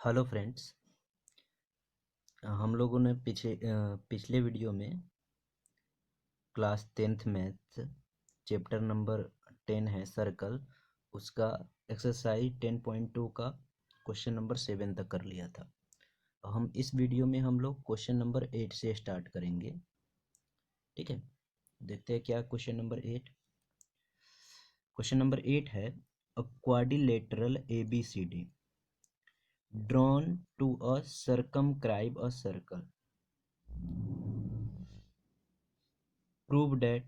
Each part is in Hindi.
Hello friends. हम लोगों ने पिछले वीडियो में class 10th math chapter number 10 है सर्कल, उसका एक्सरसाइज 10.2 का क्वेश्चन नंबर 7 तक कर लिया था। हम इस वीडियो में हम लोग क्वेश्चन नंबर 8 से स्टार्ट करेंगे। ठीक है, देखते हैं क्या क्वेश्चन नंबर 8। क्वेश्चन नंबर 8 है अ quadrilateral ABCD drawn to a circumscribe a circle. Prove that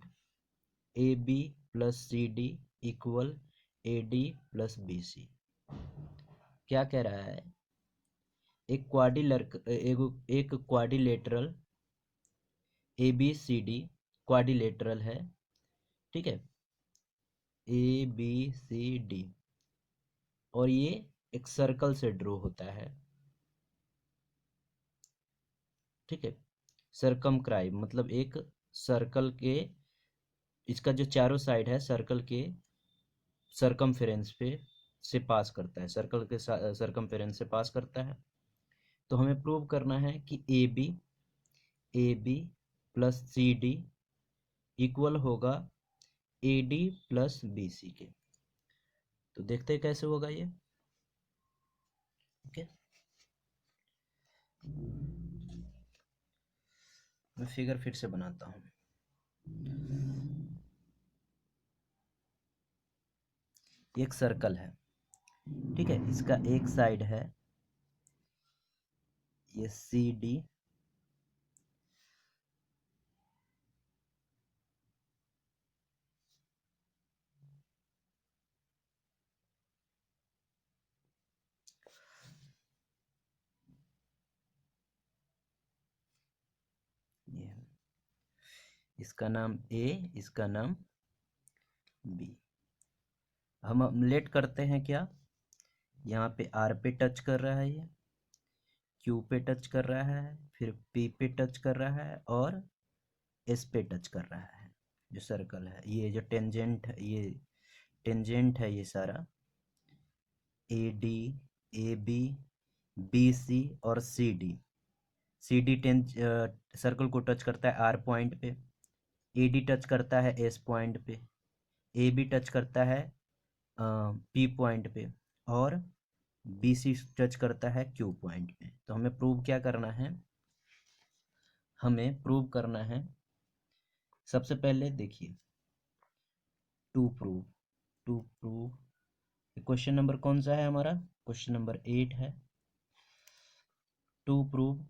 AB plus CD equal AD plus BC। क्या कह रहा है? एक क्वाड्रिलेटरल ABCD क्वाड्रिलेटरल है। ठीक है, ABCD और ये एक सर्कल से ड्रॉ होता है। ठीक है, सर्कमक्राइब मतलब एक सर्कल के, इसका जो चारों साइड है सर्कल के सरकमफेरेंस पे से पास करता है, सर्कल के सरकमफेरेंस से पास करता है। तो हमें प्रूव करना है कि A B plus C D equal होगा A D plus B C के। तो देखते हैं कैसे होगा ये। ओके, मैं फिगर फिर से बनाता हूँ। एक सर्कल है, ठीक है, इसका एक साइड है ये सी डी, ये इसका नाम ए, इसका नाम बी। हम लेट करते हैं क्या, यहाँ पे आर पे टच कर रहा है, ये क्यू पे टच कर रहा है, फिर पी पे टच कर रहा है और एस पे टच कर रहा है। जो सर्कल है, ये जो टेंजेंट है, ये टेंजेंट है, ये सारा A D, A B, B C और C D. C D circle को टच करता है आर पॉइंट पे, ए डी टच करता है एस पॉइंट पे, ए बी टच करता है पी पॉइंट पे और बी सी टच करता है क्यू पॉइंट पे। तो हमें प्रूव क्या करना है, हमें प्रूव करना है सबसे पहले देखिए to prove, to prove question number कौन सा है हमारा, क्वेश्चन नंबर 8 है। To prove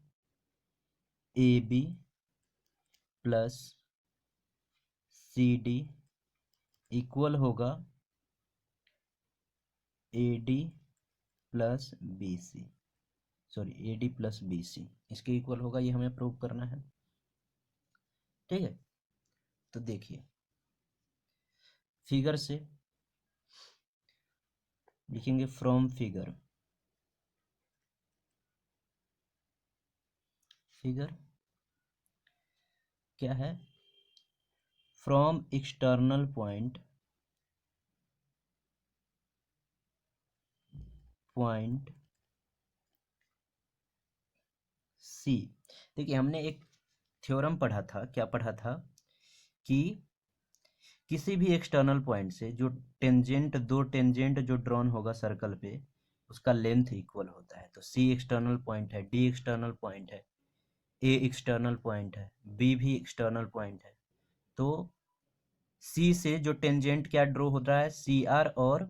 A B plus C D equal होगा A D plus B C, sorry A D plus B C, इसके इक्वल होगा, ये हमें प्रूव करना है। ठीक है, तो देखिए फिगर से लिखेंगे, फ्रॉम फिगर, फिगर क्या है, फ्रॉम एक्सटर्नल पॉइंट सी। देखिए हमने एक थ्योरम पढ़ा था, क्या पढ़ा था कि किसी भी एक्सटर्नल पॉइंट से जो टेंजेंट, दो टेंजेंट जो ड्रॉन होगा सर्कल पे, उसका लेंथ इक्वल होता है। तो सी एक्सटर्नल पॉइंट है, डी एक्सटर्नल पॉइंट है, ए एक्सटर्नल पॉइंट है, बी भी एक्सटर्नल पॉइंट है। तो सी से जो टेंजेंट क्या ड्रॉ हो रहा है, सी आर और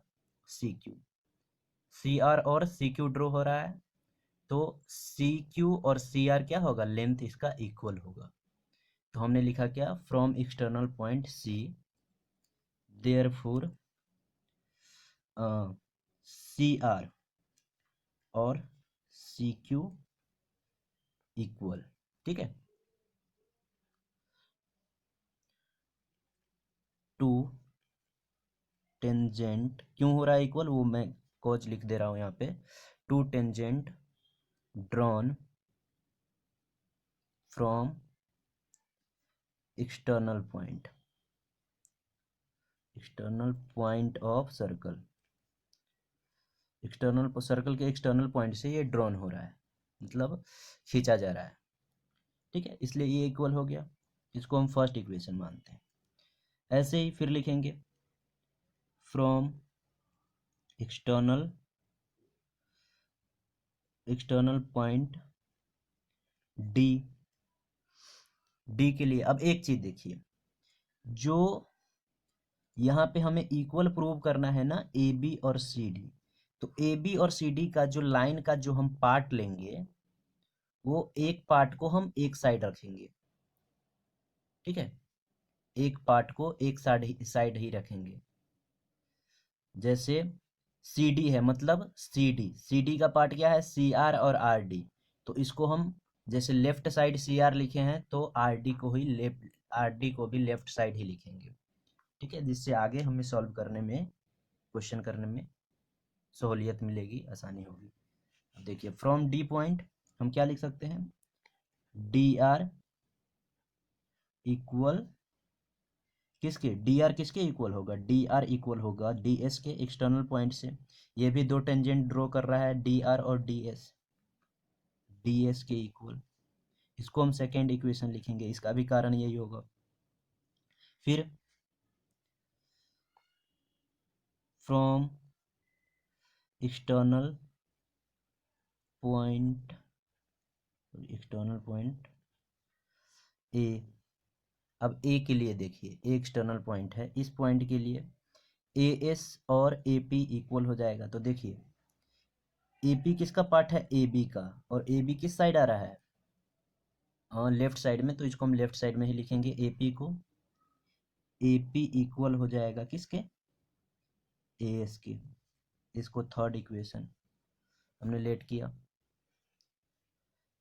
सी क्यू, सी आर और सी क्यू ड्रॉ हो रहा है। तो सी क्यू और सी आर क्या होगा, लेंथ इसका इक्वल होगा। तो हमने लिखा क्या, from external point C therefore C R और सी क्यू इक्वल। ठीक है, टू टेंजेंट क्यों हो रहा है इक्वल, वो मैं कोच लिख दे रहा हूं यहाँ पे। Two tangent drawn from external point of circle external circle के एक्सटर्नल पॉइंट से ये ड्रॉन हो रहा है, मतलब खींचा जा रहा है। ठीक है, इसलिए ये इक्वल हो गया, इसको हम फर्स्ट इक्वेशन मानते हैं। ऐसे ही फिर लिखेंगे from external point D, D के लिए अब एक चीज देखिए, जो यहाँ पे हमें इक्वल प्रूव करना है ना ए बी और सी डी, तो ए बी और सी डी का जो लाइन का जो हम पार्ट लेंगे, वो एक पार्ट को हम एक साइड रखेंगे। ठीक है, एक पार्ट को एक साइड ही रखेंगे। जैसे सी डी है, मतलब सी डी का पार्ट क्या है, सी आर और आर डी, तो इसको हम जैसे लेफ्ट साइड सी आर लिखे हैं, तो आर डी को भी लेफ्ट साइड ही लिखेंगे। ठीक है, जिससे आगे हमें सॉल्व करने में, क्वेश्चन करने में सहूलियत मिलेगी, आसानी होगी। अब देखिए फ्रॉम डी पॉइंट हम क्या लिख सकते हैं, डी आर इक्वल किसके, डी आर किसके इक्वल होगा, डी आर इक्वल होगा डी एस के एक्सटर्नल पॉइंट से। ये भी दो टेंजेंट ड्रॉ कर रहा है, डी आर और डी एस के इक्वल। इसको हम सेकेंड इक्वेशन लिखेंगे, इसका भी कारण यही होगा। फिर फ्रॉम एक्सटर्नल पॉइंट ए, अब ए के लिए देखिए, ए एक्सटर्नल पॉइंट है, इस पॉइंट के लिए ए एस और ए पी इक्वल हो जाएगा। तो देखिए ए पी किसका पार्ट है, ए बी का, और ए बी किस साइड आ रहा है, हाँ लेफ्ट साइड में, तो इसको हम लेफ्ट साइड में ही लिखेंगे ए पी को। ए पी इक्वल हो जाएगा किसके, ए एस के। इसको थर्ड इक्वेशन हमने लेट किया।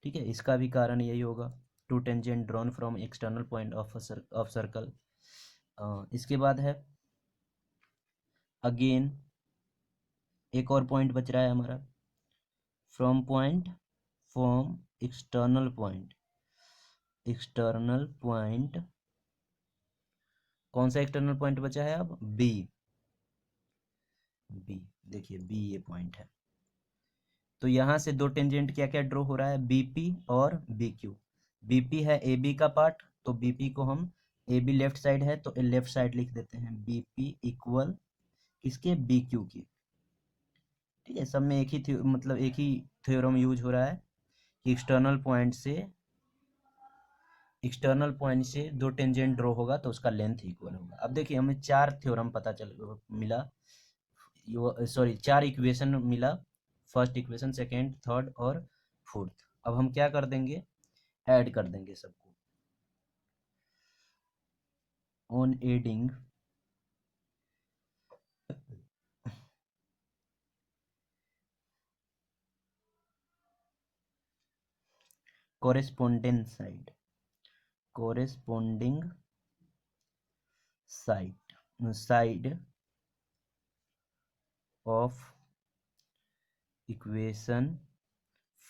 ठीक है, इसका भी कारण यही होगा, two tangent drawn from external point of circle. इसके बाद है अगेन एक और पॉइंट बच रहा है हमारा, फ्रॉम एक्सटर्नल पॉइंट, कौन सा एक्सटर्नल पॉइंट बचा है अब, बी। देखिए बी ये पॉइंट है, तो यहां से दो टेंजेंट क्या क्या ड्रॉ हो रहा है, बीपी और बीक्यू। बीपी है ए बी का पार्ट, तो बीपी को हम, ए बी लेफ्ट साइड है तो लेफ्ट साइड लिख देते हैं, बीपी इक्वल किसके, बीक्यू की। ठीक है, सब में एक ही मतलब एक ही थ्योरम यूज हो रहा है कि एक्सटर्नल पॉइंट से दो टेंजेंट ड्रॉ होगा तो उसका लेंथ इक्वल होगा। अब देखिए हमें चार थ्योरम मिला, सॉरी चार इक्वेशन मिला, फर्स्ट इक्वेशन, सेकेंड, थर्ड और फोर्थ। अब हम क्या कर देंगे, ऐड कर देंगे सबको। On adding corresponding side of equation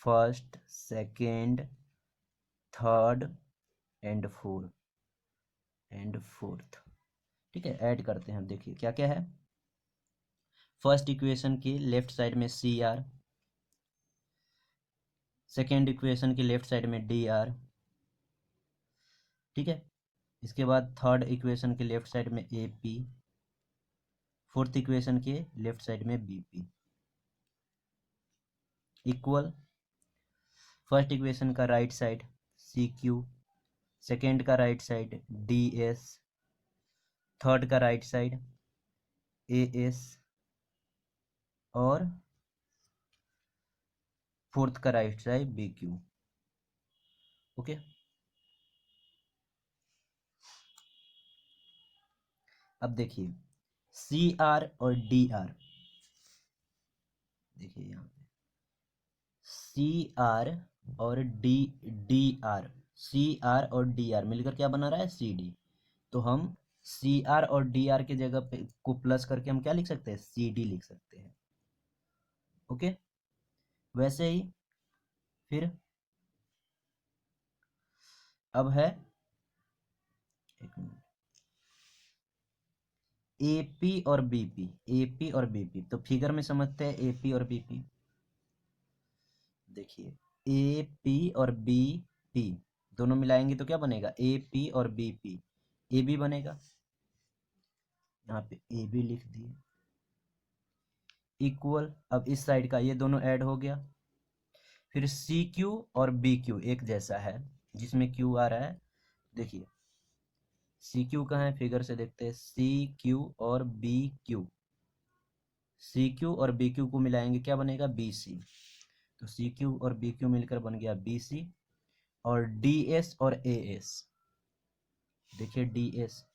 first, second, third and fourth. ठीक है, ऐड करते हैं। देखिए क्या क्या है, फर्स्ट इक्वेशन की लेफ्ट साइड में सी आर, सेकेंड इक्वेशन की लेफ्ट साइड में डी आर। ठीक है, इसके बाद थर्ड इक्वेशन के लेफ्ट साइड में ए पी, फोर्थ इक्वेशन के लेफ्ट साइड में B P, equal first equation का right side C Q, second का right side D S, third का राइट साइड ए एस, और फोर्थ का right side B Q. Okay, अब देखिए सी आर और डी आर, देखिए यहाँ पे सी आर और सी आर और डी आर मिलकर क्या बना रहा है, सी डी। तो हम सी आर और डी आर के जगह पे को प्लस करके हम क्या लिख सकते हैं, सी डी लिख सकते हैं। ओके, वैसे ही फिर अब है, एक मिनट, AP और BP, AP और BP, तो फिगर में समझते हैं AP और BP। देखिए AP और BP दोनों मिलाएंगे तो क्या बनेगा, AP और BP, AB बनेगा। यहाँ पे AB लिख दिए, इक्वल, अब इस साइड का ये दोनों ऐड हो गया। फिर CQ और BQ एक जैसा है, जिसमें Q आ रहा है, देखिए CQ कहाँ है, फिगर से देखते हैं, CQ और BQ, CQ और BQ को मिलाएंगे क्या बनेगा, BC, तो CQ और BQ मिलकर बन गया BC। और DS और AS, देखिए DS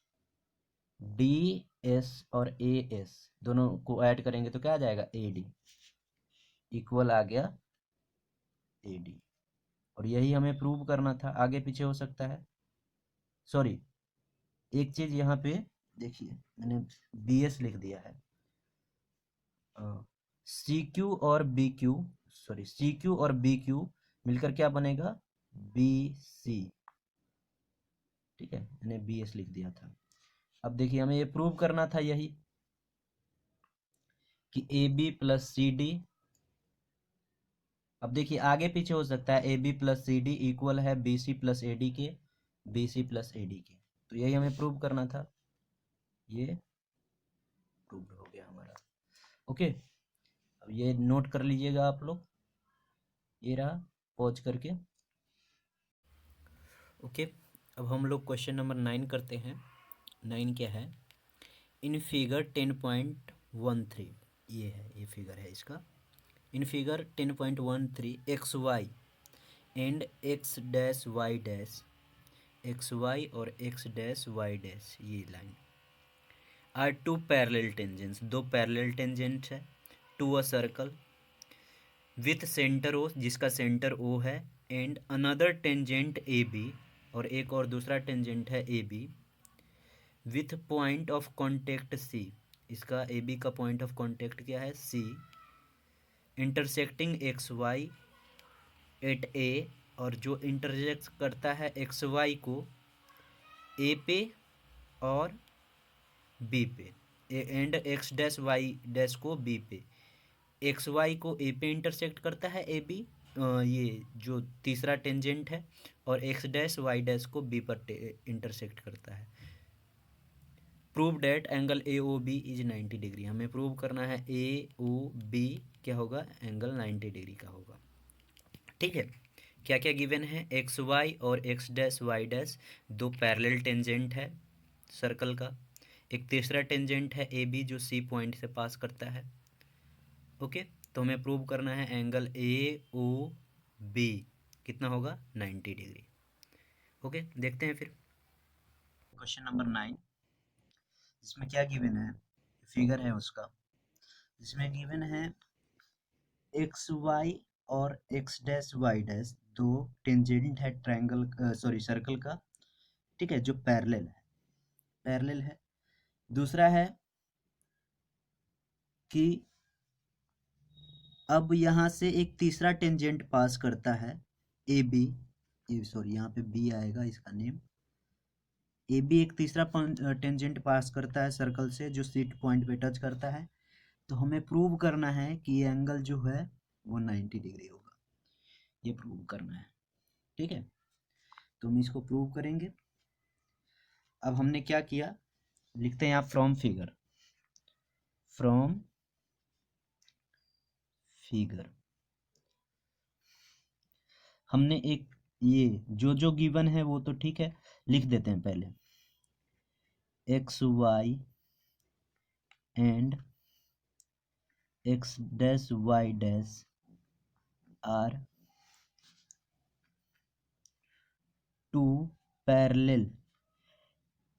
और AS दोनों को ऐड करेंगे तो क्या आ जाएगा, AD, इक्वल आ गया AD। और यही हमें प्रूव करना था, आगे पीछे हो सकता है, सॉरी एक चीज यहाँ पे देखिए मैंने BS लिख दिया है, CQ और BQ, सॉरी CQ और BQ मिलकर क्या बनेगा, BC, ठीक है, मैंने BS लिख दिया था। अब देखिए हमें ये प्रूव करना था यही कि AB प्लस CD, अब देखिए आगे पीछे हो सकता है, AB प्लस CD इक्वल है BC प्लस AD के, BC प्लस AD के, तो यही हमें प्रूव करना था, ये प्रूव हो गया हमारा। ओके, अब ये नोट कर लीजिएगा आप लोग, ये रहा पॉज करके। ओके, अब हम लोग क्वेश्चन नंबर 9 करते हैं। 9 क्या है, इन फिगर 10.13, ये है, ये फिगर है इसका। In figure 10.13 X Y and X dash Y dash, X Y और एक्स डैश वाई डैश, ये line are two parallel tangents, दो पैरेलल टेंजेंट है to a circle with centre O, जिसका सेंटर ओ है, and another tangent A B, और एक और दूसरा टेंजेंट है A B, with point of contact C, इसका ए बी का पॉइंट ऑफ कॉन्टेक्ट क्या है, C, intersecting x Y eight ए, और जो इंटरसेक्ट करता है एक्स वाई को ए पे और बी पे, and X dash Y dash को बी पे, एक्स वाई को ए पे इंटरसेक्ट करता है ए बी, ये जो तीसरा टेंजेंट है, और एक्स डैश वाई डैश को बी पर इंटरसेक्ट करता है। Prove that angle A O B is 90 degree, हमें प्रूव करना है ए ओ बी क्या होगा, एंगल 90 डिग्री का होगा। ठीक है, क्या क्या गिवन है, एक्स वाई और एक्स डैश वाई डैश दो पैरेलल टेंजेंट है सर्कल का, एक तीसरा टेंजेंट है ए बी जो सी पॉइंट से पास करता है। ओके, तो हमें प्रूव करना है एंगल ए ओ बी कितना होगा, 90 डिग्री। ओके, देखते हैं फिर क्वेश्चन नंबर 9, इसमें क्या गिवन है, फिगर है उसका, जिसमें गिवन है एक्स वाई और एक्स डैश वाई डैश दो टेंजेंट है ट्रायंगल, सॉरी सर्कल का, ठीक है, जो पैरेलल है। दूसरा है कि अब यहाँ से एक तीसरा टेंजेंट पास करता है ए बी, सॉरी यहाँ पे बी आएगा इसका नेम, ए बी एक तीसरा टेंजेंट पास करता है सर्कल से जो सी पॉइंट पे टच करता है, तो हमें प्रूव करना है कि ये एंगल जो है वो 90 डिग्री होगा, ये प्रूव करना है। ठीक है, तो हम इसको प्रूव करेंगे। अब हमने क्या किया, लिखते हैं यहाँ फ्रॉम फिगर, फ्रॉम फिगर हमने एक ये जो जो गिवन है वो तो ठीक है, लिख देते हैं पहले, X Y and X dash Y dash are two parallel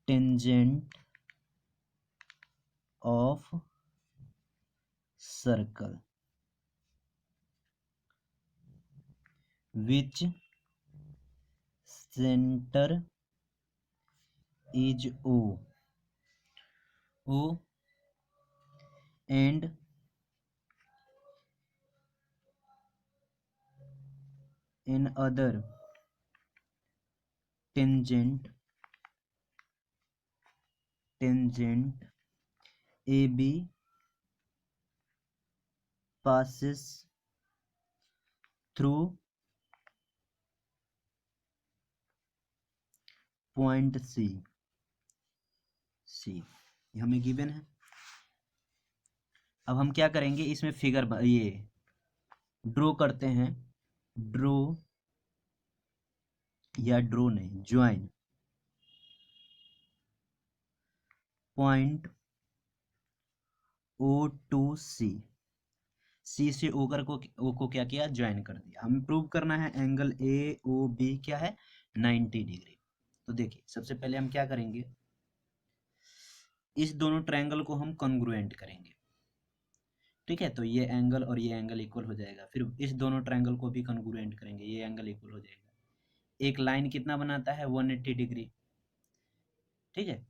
tangent of circle which center is O and another tangent AB passes through point C ये हमें गिवन है। अब हम क्या करेंगे, इसमें फिगर ये ड्रॉ करते हैं। ड्रॉ या ड्रॉ नहीं, join point O to C से ओ को क्या किया, ज्वाइन कर दिया। हमें प्रूव करना है एंगल AOB क्या है, 90 डिग्री। तो देखिए सबसे पहले हम क्या करेंगे, इस दोनों ट्रायंगल को हम कॉन्ग्रुएंट करेंगे। ठीक है, तो ये एंगल और ये एंगल इक्वल हो जाएगा। फिर इस दोनों ट्रायंगल को भी कॉन्ग्रुएंट करेंगे, ये एंगल इक्वल हो जाएगा। एक लाइन कितना बनाता है, 180 डिग्री। ठीक है,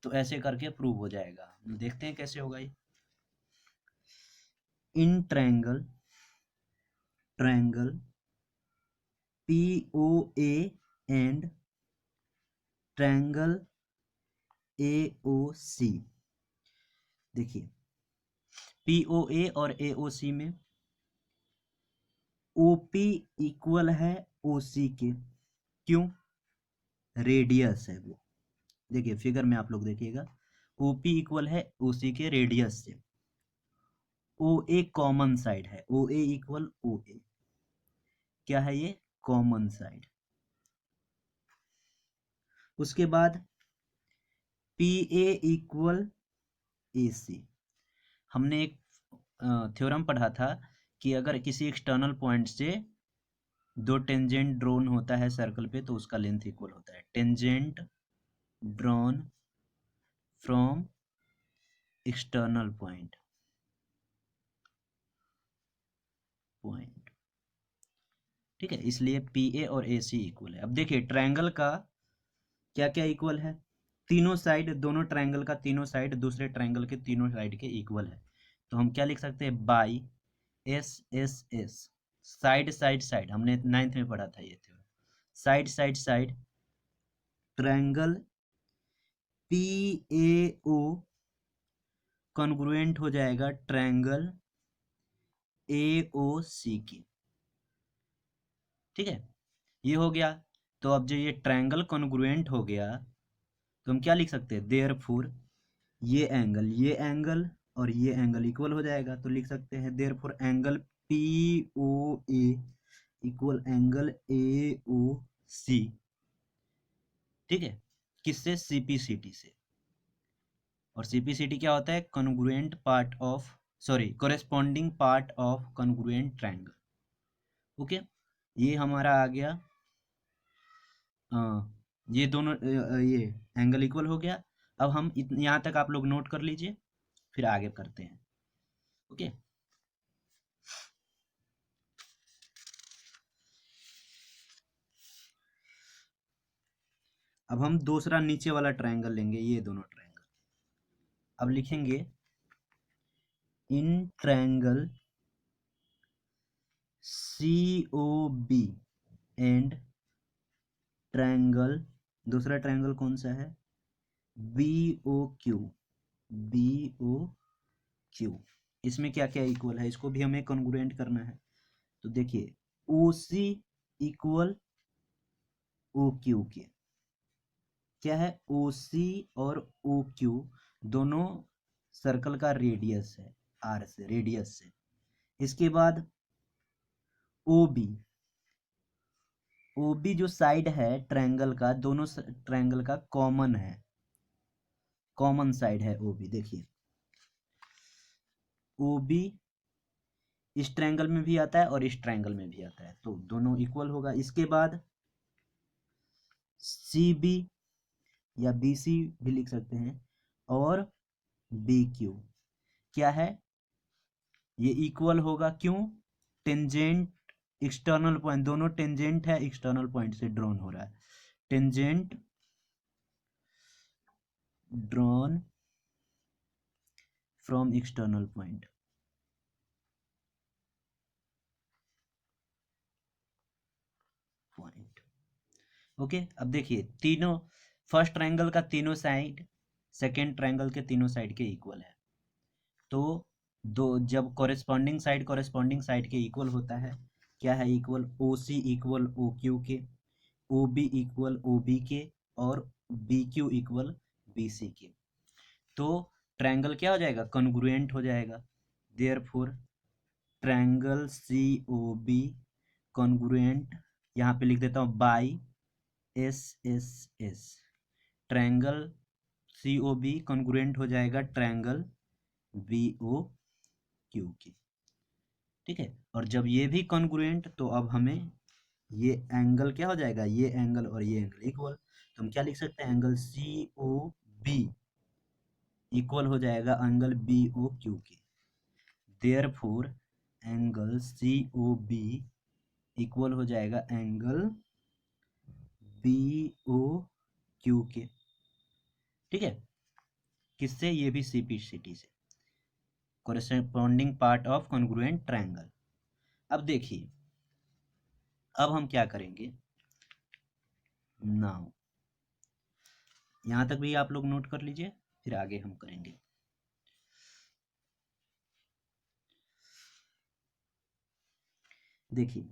तो ऐसे करके प्रूव हो जाएगा। देखते हैं कैसे होगा ये। In triangle POA and triangle AOC, देखिए POA और AOC में OP इक्वल है OC के, क्यों, रेडियस है वो। देखिए फिगर में आप लोग देखिएगा, OP इक्वल है OC के रेडियस से। OA कॉमन साइड है, OA इक्वल OA क्या है, ये कॉमन साइड। उसके बाद PA इक्वल AC, हमने एक थ्योरम पढ़ा था कि अगर किसी एक्सटर्नल पॉइंट से दो टेंजेंट ड्रॉन होता है सर्कल पे तो उसका लेंथ इक्वल होता है। Tangent drawn from external point ठीक है, इसलिए PA और AC इक्वल है। अब देखिए ट्रायंगल का क्या क्या इक्वल है, तीनों साइड, दोनों ट्रायंगल का तीनों साइड दूसरे ट्रायंगल के तीनों साइड के इक्वल है। तो हम क्या लिख सकते हैं, by SSS, side side side, हमने 9th में पढ़ा था ये theorem. Side side side triangle PAO congruent हो जाएगा ट्रायंगल AOC की। ठीक है, ये हो गया। तो अब जो ये ट्रायंगल कॉन्ग्रुएंट हो गया तो हम क्या लिख सकते हैं, देयरफॉर ये एंगल और ये एंगल इक्वल हो जाएगा। तो लिख सकते हैं therefore angle POA equal angle AOC। ठीक है, किससे, CPCT से। और CPCT क्या होता है, congruent part of, sorry corresponding part of congruent triangle. Okay, ये हमारा आ गया, ये दोनों ये एंगल इक्वल हो गया। अब हम यहाँ तक आप लोग नोट कर लीजिए, फिर आगे करते हैं। ओके, अब हम दूसरा नीचे वाला ट्रायंगल लेंगे, ये दोनों ट्रायंगल। अब लिखेंगे in triangle COB and triangle, दूसरा ट्रायंगल कौन सा है, BOQ। इसमें क्या क्या इक्वल है, इसको भी हमें कॉन्ग्रुएंट करना है। तो देखिए OC इक्वल OQ के, क्या है, OC और OQ दोनों सर्कल का रेडियस है, R से, रेडियस से। इसके बाद OB जो साइड है ट्रायंगल का, दोनों ट्रायंगल का कॉमन है, कॉमन साइड है OB। देखिए OB इस ट्रायंगल में भी आता है और इस ट्रायंगल में भी आता है, तो दोनों इक्वल होगा। इसके बाद CB या BC भी लिख सकते हैं, और BQ क्या है, ये इक्वल होगा, क्यों, टेंजेंट एक्सटर्नल पॉइंट, दोनों टेंजेंट है, एक्सटर्नल पॉइंट से ड्रॉन हो रहा है। Tangent drawn from external point. Okay, अब देखिए तीनों, फर्स्ट ट्रायंगल का तीनों साइड सेकेंड ट्रायंगल के तीनों साइड के इक्वल है। तो दो जब कॉरेस्पॉन्डिंग साइड के इक्वल होता है, क्या है equal, O C equal O Q के, O B equal O B के, और B Q equal B C के। तो ट्रायंगल क्या हो जाएगा, कॉन्ग्रुएंट हो जाएगा। Therefore triangle C O B congruent, यहाँ पे लिख देता हूँ by S S S, triangle C O B congruent हो जाएगा ट्रायंगल बी ओ क्यू के। ठीक है, और जब ये भी कॉन्ग्रुएंट, तो अब हमें ये एंगल क्या हो जाएगा, ये एंगल और ये एंगल इक्वल, तो हम क्या लिख सकते हैं, angle C O B equal हो जाएगा एंगल बी ओ क्यू के। Therefore angle C O B equal हो जाएगा एंगल बी ओ क्यू के। ठीक है, किससे, ये भी सी पी सी टी से, corresponding part of congruent triangle. अब देखिए, अब हम क्या करेंगे, नाउ यहाँ तक भी आप लोग नोट कर लीजिए, फिर आगे हम करेंगे। देखिए,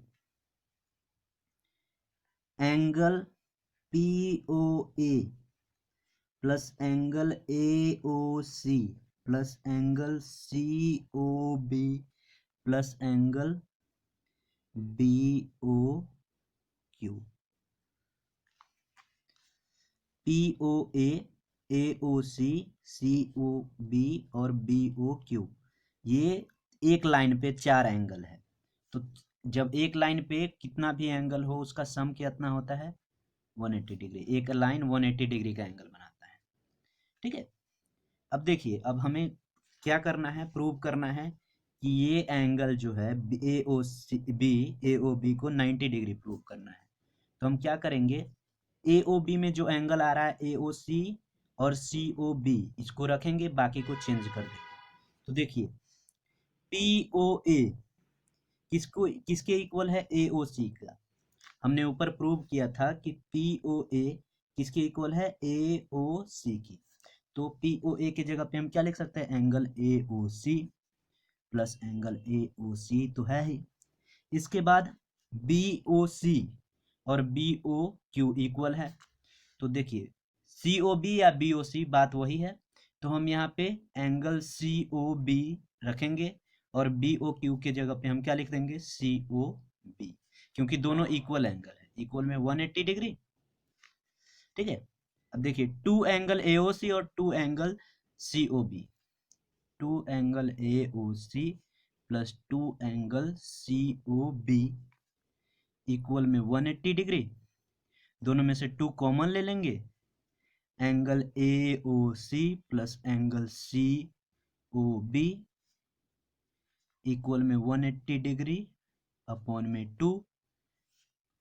angle P O A plus angle A O C plus angle C O B plus angle B O Q, P O A O C, C O B और बी ओ क्यू, ये एक लाइन पे चार एंगल है। तो जब एक लाइन पे कितना भी एंगल हो उसका सम कितना होता है, 180 डिग्री। एक लाइन 180 डिग्री का एंगल बनाता है। ठीक है, अब देखिए, अब हमें क्या करना है, प्रूव करना है कि ये एंगल जो है ए ओ सी बी, ए ओ बी को 90 डिग्री प्रूव करना है। तो हम क्या करेंगे, ए ओ बी में जो एंगल आ रहा है ए ओ सी और सी ओ बी, इसको रखेंगे, बाकी को चेंज कर देंगे। तो देखिए, पी ओ ए किसको, किसके इक्वल है, ए ओ सी का। हमने ऊपर प्रूव किया था कि पी ओ ए किसके इक्वल है, ए ओ सी की। तो पी ओ ए की जगह पे हम क्या लिख सकते हैं, angle A O C plus angle A O C तो है ही। इसके बाद बी ओ सी और बी ओ क्यू इक्वल है। तो देखिए, सी ओ बी या बी ओ सी बात वही है, तो हम यहाँ पे एंगल सी ओ बी रखेंगे और बी ओ क्यू के जगह पे हम क्या लिख देंगे, सी ओ बी, क्योंकि दोनों इक्वल एंगल है, इक्वल में 180 डिग्री। ठीक है, अब देखिए, to angle A O C और two angle C O B, two angle A O C plus two angle C O B equal में 180 डिग्री। दोनों में से टू कॉमन ले लेंगे, angle A O C plus angle C O B equal में 180 डिग्री अपॉन में टू,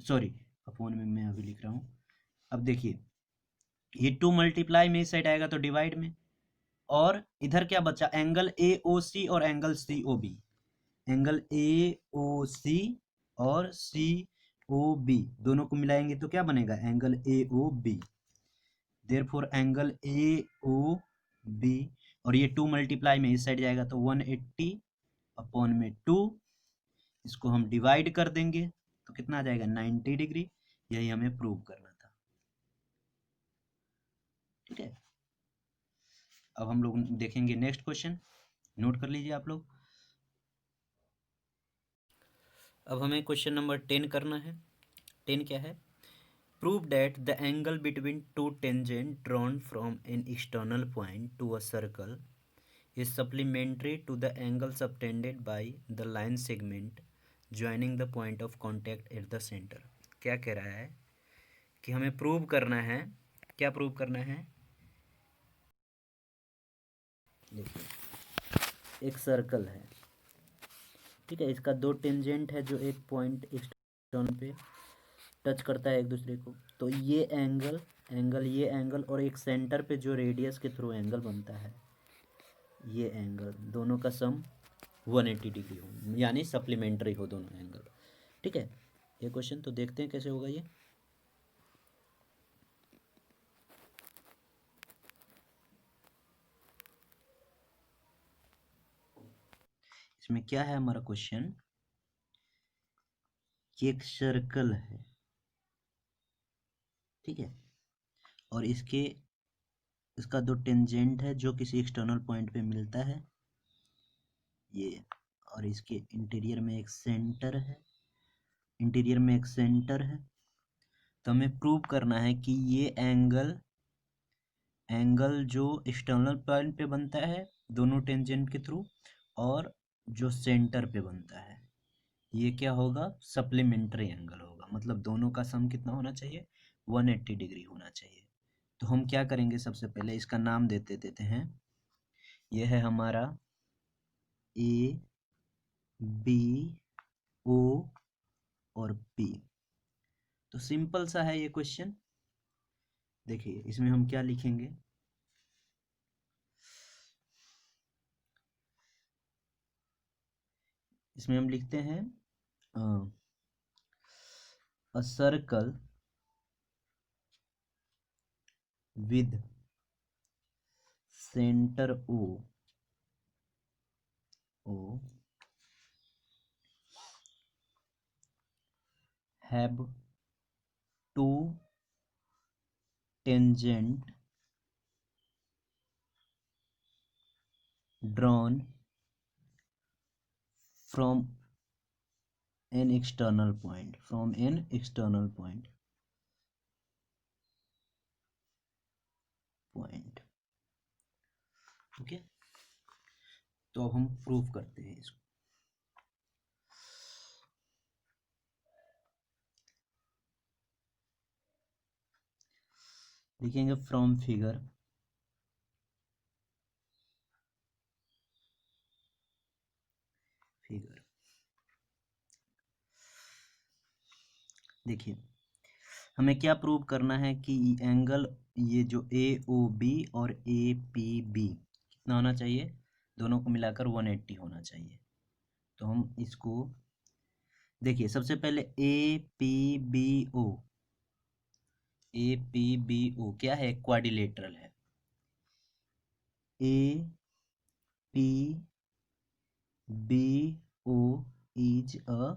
सॉरी अपॉन में मैं अभी लिख रहा हूँ। अब देखिए, ये टू मल्टीप्लाई में इस साइड आएगा तो डिवाइड में, और इधर क्या बचा, एंगल ए ओ सी और angle C O B, angle A O C और सी ओ बी दोनों को मिलाएंगे तो क्या बनेगा, angle A O B. Therefore angle A O B, और ये टू मल्टीप्लाई में इस साइड जाएगा तो 180 अपॉन में टू, इसको हम डिवाइड कर देंगे तो कितना आ जाएगा, 90 डिग्री। यही हमें प्रूव करना था। ठीक है, अब हम लोग देखेंगे नेक्स्ट क्वेश्चन, नोट कर लीजिए आप लोग। अब हमें क्वेश्चन नंबर 10 करना है। 10 क्या है, prove that the angle between two tangent drawn from an external point to a circle is supplementary to the angle subtended by the line segment joining the point of contact at the center। क्या कह रहा है कि हमें प्रूव करना है, क्या प्रूव करना है, देखिए एक सर्कल है, ठीक है, इसका दो टेंजेंट है जो एक पॉइंट एक्सटर्नल पे टच करता है एक दूसरे को, तो ये ये एंगल और एक सेंटर पे जो रेडियस के थ्रू एंगल बनता है, ये एंगल दोनों का सम 180 डिग्री हो, यानी सप्लीमेंट्री हो दोनों एंगल। ठीक है, ये क्वेश्चन तो देखते हैं कैसे होगा ये। इसमें क्या है हमारा क्वेश्चन कि एक सर्कल है, ठीक है, और इसका दो टेंजेंट है जो किसी एक्सटर्नल पॉइंट पे मिलता है ये, और इसके इंटीरियर में एक सेंटर है, तो हमें प्रूव करना है कि ये एंगल जो एक्सटर्नल पॉइंट पे बनता है दोनों टेंजेंट के थ्रू, और जो सेंटर पे बनता है ये क्या होगा, सप्लीमेंट्री एंगल होगा, मतलब दोनों का सम कितना होना चाहिए, 180 डिग्री होना चाहिए। तो हम क्या करेंगे, सबसे पहले इसका नाम देते हैं, ये है हमारा ए बी ओ और पी। तो सिंपल सा है ये क्वेश्चन। देखिए इसमें हम क्या लिखेंगे, इसमें हम लिखते हैं a circle with centre O have two tangent drawn from an external point, okay. तो अब हम प्रूफ करते हैं इसको। लिखेंगे फ्रॉम फिगर देखिए हमें क्या प्रूव करना है कि एंगल ये जो AOB और APB कितना होना चाहिए, दोनों को मिलाकर 180 होना चाहिए। तो हम इसको देखिए, सबसे पहले APBO क्या है, क्वाड्रिलेटरल है। APBO इज अ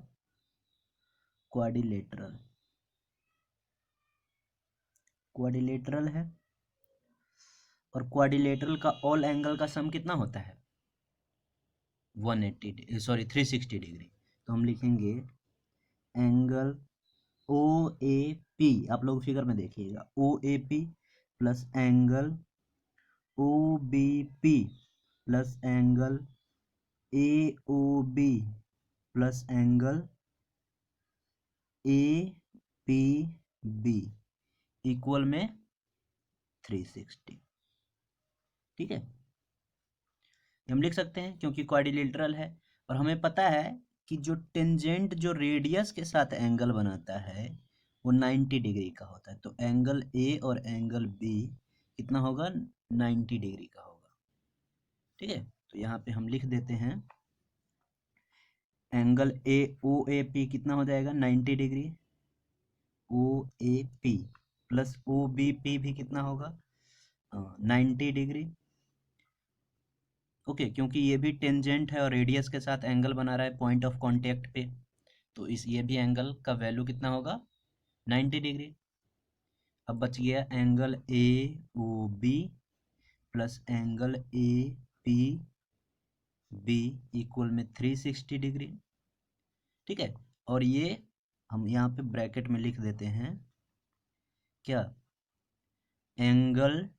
क्वाड्रिलेटरल है, और क्वाड्रिलेटरल का ऑल एंगल का सम कितना होता है, 360 डिग्री। तो हम लिखेंगे एंगल OAP, आप लोग फिगर में देखिएगा, OAP plus angle OBP plus angle AOB plus angle APB equal में 360। ठीक है, हम लिख सकते हैं क्योंकि क्वाड्रिलेटरल है, और हमें पता है कि जो टेंजेंट जो रेडियस के साथ एंगल बनाता है वो 90 डिग्री का होता है। तो एंगल ए और एंगल बी कितना होगा, 90 डिग्री का होगा। ठीक है, तो यहाँ पे हम लिख देते हैं एंगल AOAP कितना हो जाएगा, 90 डिग्री, OAP प्लस OBP भी कितना होगा, 90 डिग्री। ओके, क्योंकि ये भी टेंजेंट है और रेडियस के साथ एंगल बना रहा है पॉइंट ऑफ कांटेक्ट पे, तो ये भी एंगल का वैल्यू कितना होगा, 90 डिग्री। अब बच गया angle AOB plus angle APB equal में 360 डिग्री। ठीक है, और ये हम यहाँ पे ब्रैकेट में लिख देते हैं क्या, angle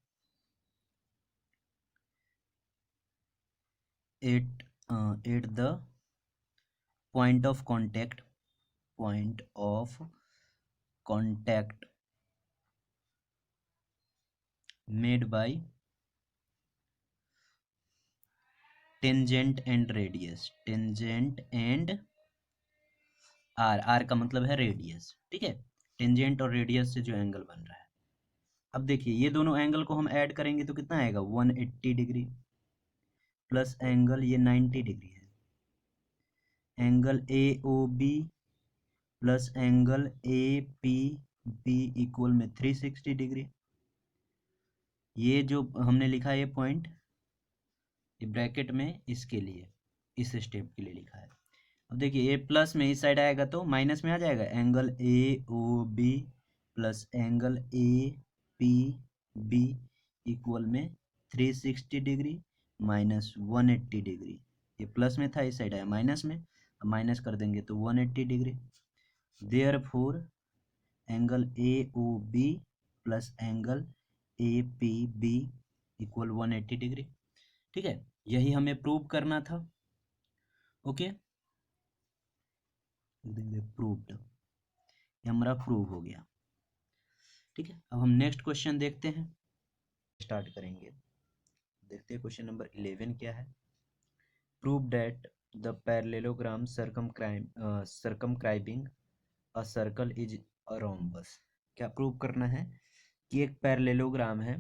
at the point of contact made by tangent and R का मतलब है रेडियस। ठीक है, टेंजेंट और रेडियस से जो एंगल बन रहा है। अब देखिए ये दोनों एंगल को हम ऐड करेंगे तो कितना आएगा, 180 डिग्री प्लस एंगल ये 90 डिग्री है, angle AOB plus angle APB equal में 360 डिग्री। ये जो हमने लिखा है ये पॉइंट, ये ब्रैकेट में इसके लिए इस स्टेप के लिए लिखा है। अब देखिए ए प्लस में इस साइड आएगा तो माइनस में आ जाएगा, angle A O B plus angle A P B equal में 360 डिग्री माइनस 180 डिग्री। ये प्लस में था, इस साइड आया माइनस में, अब माइनस कर देंगे तो 180 degree. Therefore angle A O B plus angle A P B equal 180 degree. ठीक है, यही हमें प्रूव करना था। ओके, प्रूव्ड, ये हमारा प्रूव हो गया। ठीक है, अब हम नेक्स्ट क्वेश्चन देखते हैं, स्टार्ट करेंगे। देखते हैं क्वेश्चन नंबर 11 क्या है। Prove that the parallelogram circumscribing a circle is a rhombus. क्या प्रूव करना है कि एक पैरेललोग्राम है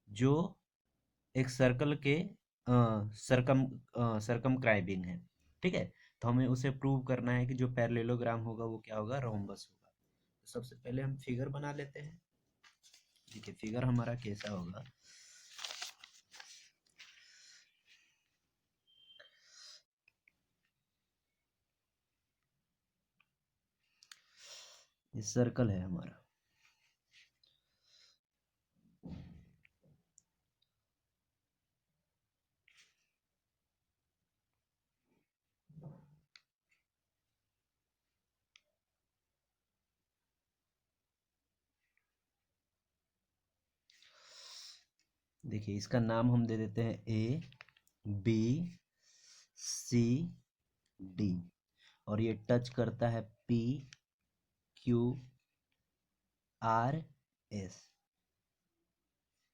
जो एक सर्कल के सर्कमस्क्राइबिंग है। ठीक है, तो हमें उसे प्रूव करना है कि जो पैरेललोग्राम होगा वो क्या होगा, रोम्बस होगा। तो सबसे पहले हम फिगर बना लेते हैं। देखिए फिगर हमारा कैसा होगा। ये सर्कल है हमारा। देखिए इसका नाम हम दे देते हैं ए बी सी डी, और ये टच करता है पी क्यू आर एस।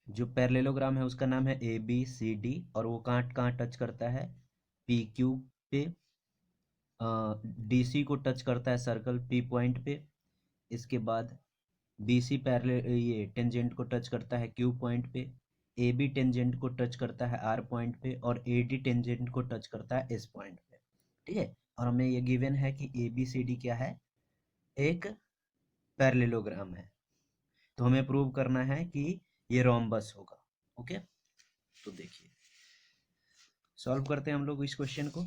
जो पैरेललोग्राम है उसका नाम है ए बी सी डी, और वो कहाँ कहाँ टच करता है, पी क्यू पे, डी सी को टच करता है सर्कल पी पॉइंट पे। इसके बाद बी सी पैरेलल ये टेंजेंट को टच करता है क्यू पॉइंट पे, ए बी टेंजेंट को टच करता है आर पॉइंट पे, और ए डी टेंजेंट को टच करता है एस पॉइंट पे। ठीक है, और हमें ये गिवन है कि ए बी सी डी क्या है, एक पैरेललोग्राम है। तो हमें प्रूव करना है कि ये रोम्बस होगा। ओके, तो देखिए सॉल्व करते हैं हम लोग इस क्वेश्चन को।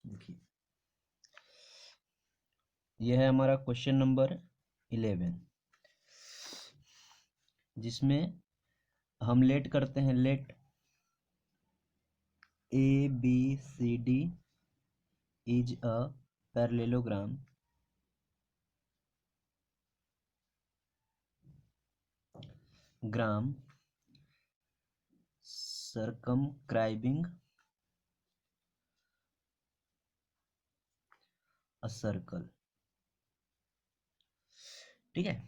देखिए यह है हमारा क्वेश्चन नंबर 11, जिसमें हम लेट करते हैं, let A B C D is a parallelogram gram circumscribing a circle। ठीक है,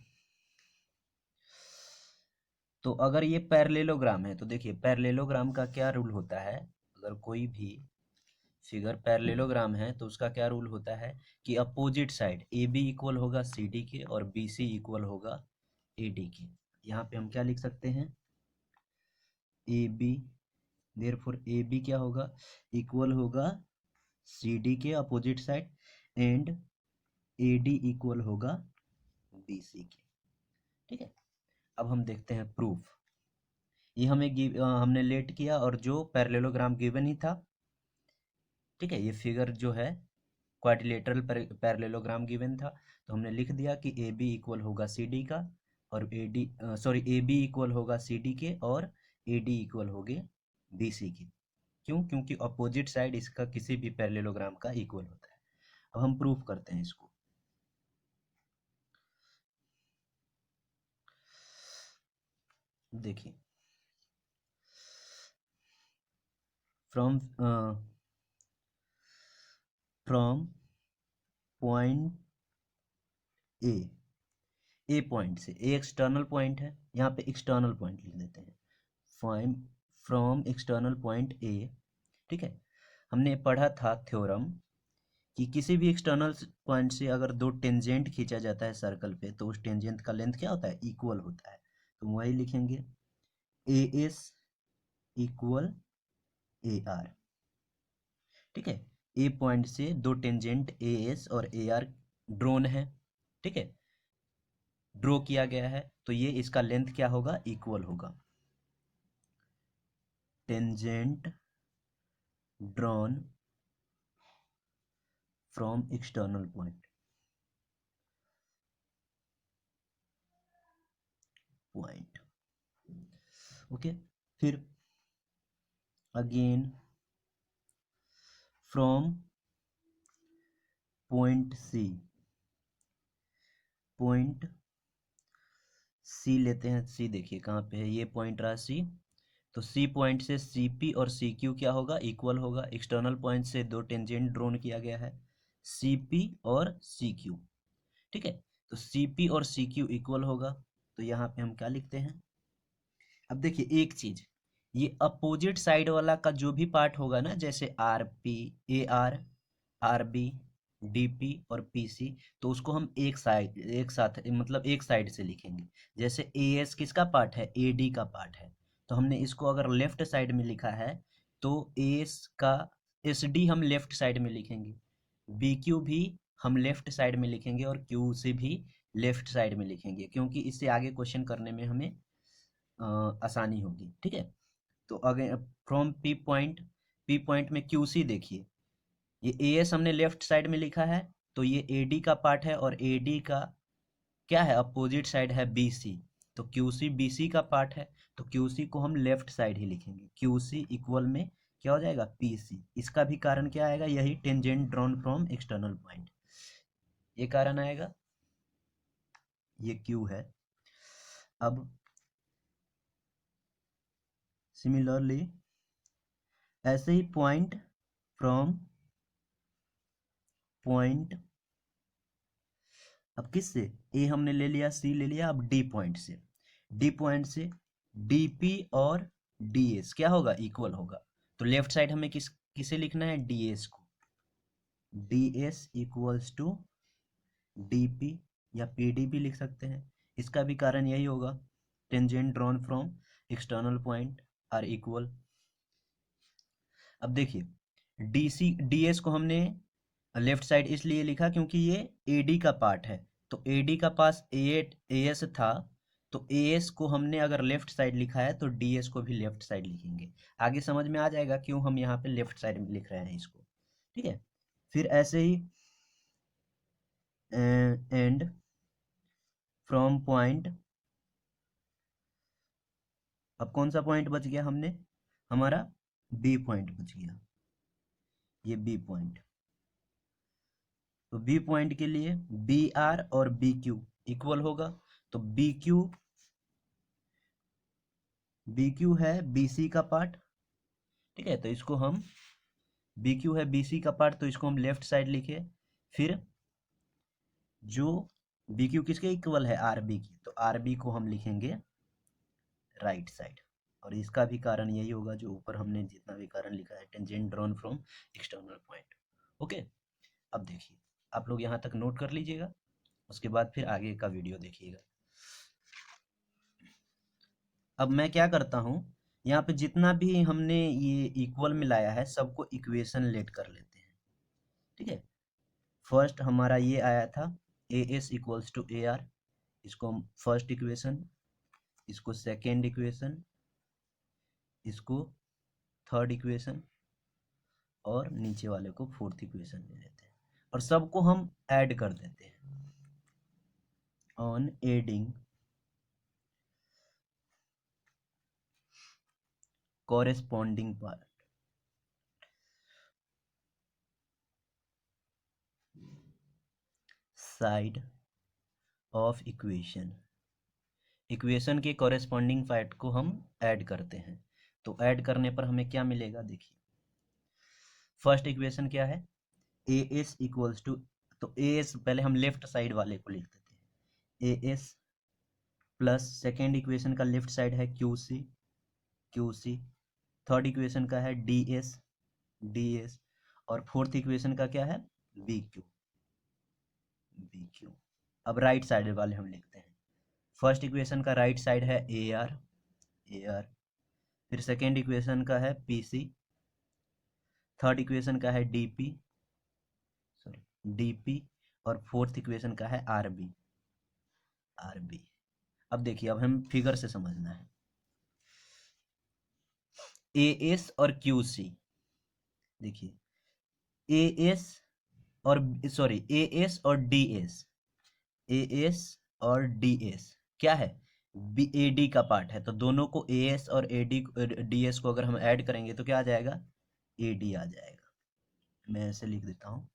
तो अगर ये पैरेललोग्राम है तो देखिए पैरेललोग्राम का क्या रूल होता है। अगर कोई भी फिगर पैरेललोग्राम है तो उसका क्या रूल होता है कि opposite side A B equal होगा सी डी के और बी सी इक्वल होगा ए डी के। यहाँ पे हम क्या लिख सकते हैं, A B, therefore A B क्या होगा, इक्वल होगा सी डी के opposite side, and A D equal होगा बी सी के। ठीक है, अब हम देखते हैं प्रूफ। ये हमने लेट किया और जो पैरेललोग्राम गिवन ही था। ठीक है, ये फिगर जो है क्वाड्रिलेटरल पैरेललोग्राम गिवन था, तो हमने लिख दिया कि ए बी इक्वल होगा सी डी का, और ए बी इक्वल होगा सी डी के, और ए डी इक्वल होगे बी सी के। क्यों, क्योंकि अपोजिट साइड इसका किसी भी पैरेललोग्राम का इक्वल होता है। अब हम प्रूफ करते हैं इसको। देखिए from from point A point से, ए एक्सटर्नल पॉइंट है, यहाँ पे एक्सटर्नल पॉइंट लिख देते हैं, find from external point A. ठीक है, हमने पढ़ा था थ्योरम कि किसी भी एक्सटर्नल पॉइंट से अगर दो टेंजेंट खींचा जाता है सर्कल पे तो उस टेंजेंट का लेंथ क्या होता है, इक्वल होता है। तो वही लिखेंगे A S equal A R. ठीक है, ए पॉइंट से दो टेंजेंट ए एस और ए आर ड्रोन है। ठीक है, ड्रॉ किया गया है, तो ये इसका लेंथ क्या होगा, इक्वल होगा tangent drawn from external point okay. फिर अगेन फ्रॉम पॉइंट सी लेते हैं। सी देखिए कहाँ पे है, ये पॉइंट रहा सी। तो सी पॉइंट से सी पी और सी क्यू क्या होगा, इक्वल होगा। एक्सटर्नल पॉइंट से दो टेंजेंट ड्रॉन किया गया है, सी पी और सी क्यू। ठीक है, तो सी पी और सी क्यू इक्वल होगा। तो यहाँ पे हम क्या लिखते हैं, अब देखिए एक चीज, ये अपोजिट साइड वाला का जो भी पार्ट होगा ना, जैसे R P, A R, R B, D P और पी सी, तो उसको हम एक साथ मतलब एक साइड से लिखेंगे। जैसे ए एस किसका पार्ट है, ए डी का पार्ट है, तो हमने इसको अगर लेफ्ट साइड में लिखा है तो एस का एस डी हम लेफ्ट साइड में लिखेंगे, बी क्यू भी हम लेफ्ट साइड में लिखेंगे और क्यू से भी लेफ्ट साइड में लिखेंगे, क्योंकि इससे आगे क्वेश्चन करने में हमें आसानी होगी। ठीक है, तो अगेन फ्रॉम पी पॉइंट में क्यू सी देखिए, ये ए एस हमने लेफ्ट साइड में लिखा है, तो ये ए डी का पार्ट है और ए डी का क्या है, अपोजिट साइड है बी सी, तो क्यू सी बी सी का पार्ट है, तो क्यू सी को हम लेफ्ट साइड ही लिखेंगे। क्यू सी इक्वल में क्या हो जाएगा, पी सी। इसका भी कारण क्या आएगा, यही tangent drawn from external point, ये कारण आएगा, ये क्यू है। अब सिमिलरली ऐसे ही पॉइंट फ्रॉम पॉइंट, अब किससे, ए हमने ले लिया, सी ले लिया, अब डी पॉइंट से, डी पॉइंट से डी पी और डी एस क्या होगा, इक्वल होगा। तो लेफ्ट साइड हमें किसे लिखना है, डी एस को, D S equals to D P या पी डी भी लिख सकते हैं। इसका भी कारण यही होगा, tangent drawn from external point are equal. अब देखिए डी एस को हमने लेफ्ट साइड इसलिए लिखा क्योंकि ये ए डी का पार्ट है, तो ए डी का पास ए एस था, तो ए एस को हमने अगर लेफ्ट साइड लिखा है तो डी एस को भी लेफ्ट साइड लिखेंगे। आगे समझ में आ जाएगा क्यों हम यहाँ पे लेफ्ट साइड में लिख रहे हैं इसको। ठीक है, फिर ऐसे ही एंड फ्रॉम पॉइंट, अब कौन सा पॉइंट बच गया हमने, हमारा बी पॉइंट बच गया, ये बी पॉइंट। तो बी पॉइंट के लिए बी आर और बी क्यू इक्वल होगा, तो बी क्यू है बी सी का पार्ट। ठीक है, तो इसको हम, बी क्यू है बी सी का पार्ट, तो इसको हम लेफ्ट साइड लिखे। फिर जो बी क्यू किसके इक्वल है, आर बी की, तो आर बी को हम लिखेंगे राइट साइड। और इसका भी कारण यही होगा जो ऊपर हमने जितना भी कारण लिखा है, tangent drawn from external point. Okay, अब देखिए आप लोग यहाँ तक नोट कर लीजिएगा, उसके बाद फिर आगे का वीडियो देखिएगा। अब मैं क्या करता हूँ, यहाँ पे जितना भी हमने ये इक्वल में लाया है सबको इक्वेशन लेट कर लेते हैं। ठीक है, फर्स्ट हमारा ये आया था A S equals to A R, इसको हम फर्स्ट इक्वेशन, इसको सेकेंड इक्वेशन, इसको थर्ड इक्वेशन और नीचे वाले को फोर्थ इक्वेशन ले लेते हैं और सबको हम ऐड कर देते हैं। On adding corresponding part, side of equation, equation के कॉरेस्पॉन्डिंग पार्ट को हम ऐड करते हैं। तो ऐड करने पर हमें क्या मिलेगा, देखिए फर्स्ट इक्वेशन क्या है, ए एस इक्वल्स टू, तो ए एस पहले हम लेफ्ट साइड वाले को लिख देते हैं, A S plus second equation का लेफ्ट साइड है क्यू सी, थर्ड इक्वेशन का है डी एस और फोर्थ इक्वेशन का क्या है, बी क्यू। अब राइट साइड वाले हम लिखते हैं, फर्स्ट इक्वेशन का राइट साइड है ए आर, फिर सेकेंड इक्वेशन का है पी सी, थर्ड इक्वेशन का है डी पी और फोर्थ इक्वेशन का है आर बी। R B. अब देखिए, अब हम फिगर से समझना है। ए एस और क्यू सी, देखिए ए एस और सॉरी ए एस और डी एस, ए एस और डी एस क्या है, बी ए डी का पार्ट है। तो दोनों को ए एस और ए डी डी एस को अगर हम ऐड करेंगे तो क्या आ जाएगा, ए डी आ जाएगा। मैं ऐसे लिख देता हूँ,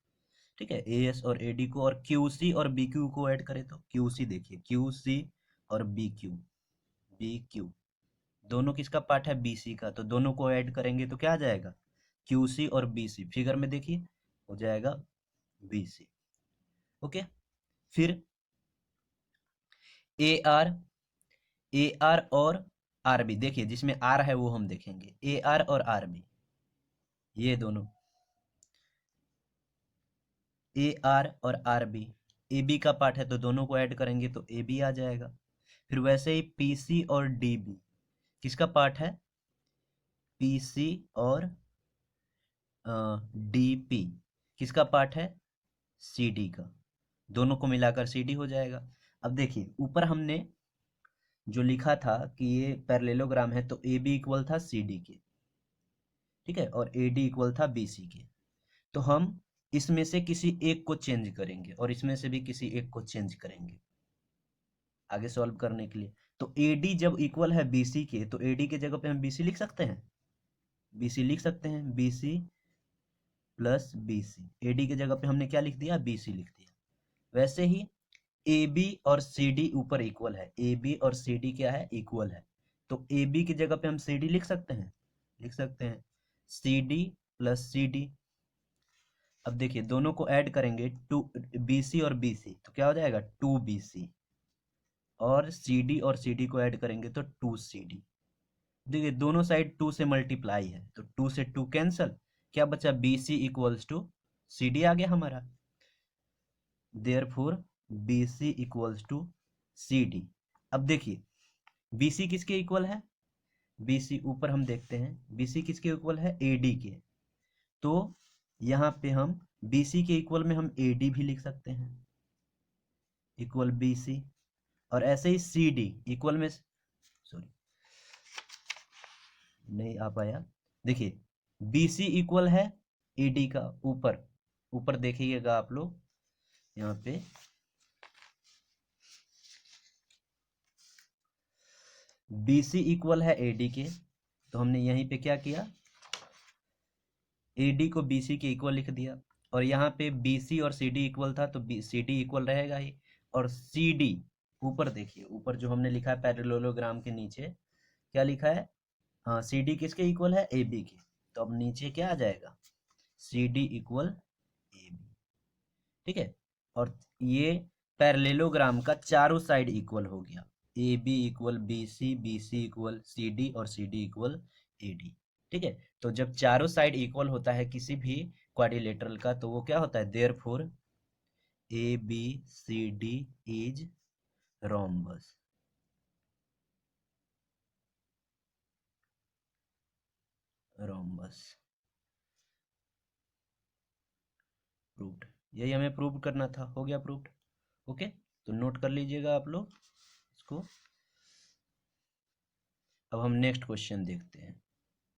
ठीक है। ए एस और ए डी को और क्यू सी और बी क्यू को ऐड करें तो क्यू सी, देखिए क्यू सी और बी क्यू, बी क्यू दोनों किसका पार्ट है, बी सी का। तो दोनों को ऐड करेंगे तो क्या आ जाएगा, क्यू सी और बी सी। फिगर में देखिए हो जाएगा बी सी। ओके, फिर ए आर, ए आर और आर बी, देखिए जिसमें आर है वो हम देखेंगे, ए आर और आर बी, ये दोनों ए आर और आर बी, ए बी का पार्ट है तो दोनों को ऐड करेंगे तो ए बी आ जाएगा। फिर वैसे ही पी सी और डी बी किसका पार्ट है, पी सी और डी पी किसका पार्ट है, सी डी का। दोनों को मिलाकर सी डी हो जाएगा। अब देखिए ऊपर हमने जो लिखा था कि ये पैरेललोग्राम है, तो ए बी इक्वल था सी डी के, ठीक है, और ए डी इक्वल था बी सी के। तो हम इसमें से किसी एक को चेंज करेंगे और इसमें से भी किसी एक को चेंज करेंगे आगे सॉल्व करने के लिए। तो ए डी जब इक्वल है बी सी के, तो ए डी के जगह पे हम बी सी लिख सकते हैं, बी सी लिख सकते हैं, B C plus B C. A D के जगह पे हमने क्या लिख दिया, बी सी लिख दिया। वैसे ही ए बी और सी डी ऊपर इक्वल है, ए बी और सी डी क्या है, इक्वल है। तो ए बी की जगह पे हम सी डी लिख सकते हैं, लिख सकते हैं C D plus C D. अब देखिए दोनों को ऐड करेंगे, टू बी सी और बी सी, तो क्या हो जाएगा, टू बी सी। और सी डी और सी डी को ऐड करेंगे तो टू सी डी। देखिए दोनों साइड टू से मल्टीप्लाई है, तो टू से टू कैंसल, क्या बचा, B C equals to C D आ गया हमारा। Therefore B C equals to C D. अब देखिए बी सी किसके इक्वल है, बी सी ऊपर हम देखते हैं, बी सी किसके इक्वल है, ए डी के। तो यहाँ पे हम बी सी के इक्वल में हम ए डी भी लिख सकते हैं, इक्वल बी सी। और ऐसे ही सी डी इक्वल में, सॉरी नहीं आ पाया, देखिए बी सी इक्वल है ए डी का, ऊपर ऊपर देखिएगा आप लोग यहाँ पे, बी सी इक्वल है ए डी के। तो हमने यहीं पे क्या किया, ए डी को बी सी के इक्वल लिख दिया। और यहाँ पे बी सी और सी डी इक्वल था तो सी डी इक्वल रहेगा ही। और सी डी ऊपर देखिए, ऊपर जो हमने लिखा है पैरेललोग्राम के नीचे क्या लिखा है, हाँ सी डी किसके इक्वल है, ए बी के। तो अब नीचे क्या आ जाएगा, C D equal A B, ठीक है। और ये पैरेललोग्राम का चारों साइड इक्वल हो गया, A B equal B C equal C D और C D equal A D, ठीक है। तो जब चारों साइड इक्वल होता है किसी भी क्वाड्रिलेटरल का, तो वो क्या होता है, therefore A B C D is rhombus. Rhombus proved, यही हमें प्रूव करना था, हो गया प्रूव्ड। ओके, तो नोट कर लीजिएगा आप लोग इसको। अब हम नेक्स्ट क्वेश्चन देखते हैं।